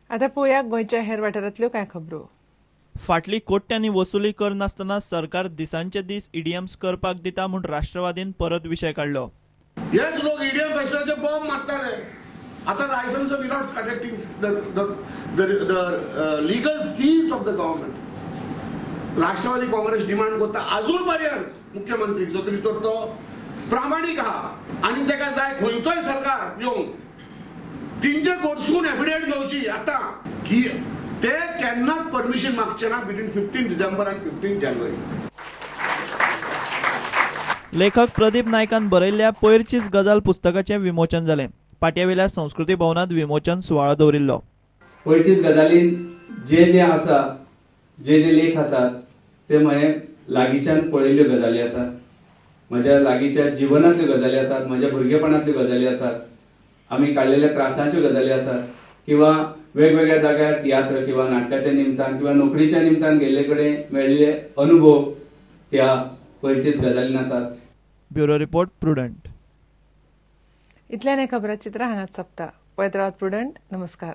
आता पळोवया गोंयच्या हेर वाठारांतल्यो कांय खबरो. फाटली कोट्यांनी वसुली करनासतना सरकार दिसांचे दीस ईडीएम्स करपाक दिता म्हूण राष्ट्रवादीन परत विशय काढलो. हेच लोक ईडीएम फेस्टिवलाचे बॉम्ब मारताले. आता licence without connecting the legal fees of the government. Rashtrawadi Congress demand करता अजून पर्यंत मुख्यमंत्री जो तरी तो प्रामाणिक आहा आणि ताका जाय खंयचोय सरकार येवन तिंचे कडसून एफिडेविट घेवची आता की ते केन्नाच परमिशन मागचे ना बिटवीन 15 डिसेंबर आणि 15 जानेवारी. लेखक प्रदीप नायकान बरयल्ल्या पयरचीच गजाल पुस्तकाचें विमोचन जालें. पाटयावेल्या संस्कृती भवनात विमोचन सुवाळो दवरिल्लो. पयरचीच गजालीन जे आसा जे लेख आसात ते म्हळे लागींच्यान पळयल्ल्यो गजाली आसात, म्हज्या लागींच्या जिवनांतल्यो गजाली आसात, म्हज्या भुरगेपणांतल्यो गजाली आसात, आमी काडलेल्या त्रासांच्यो गजाली आसात किंवा वेगवेगळ्या जाग्यार तियात्र किंवा नाटकाच्या निमतान किंवा नोकरीच्या निमतान गेल्ले कडेन मेळिल्ले अनुभव त्या पयरचीच गजालीन आसात. Bureau report prudent. इतल्यान हे खबरां चित्रां हांगाच सोंपता. पळयत रावत प्रुडंट. नमस्कार.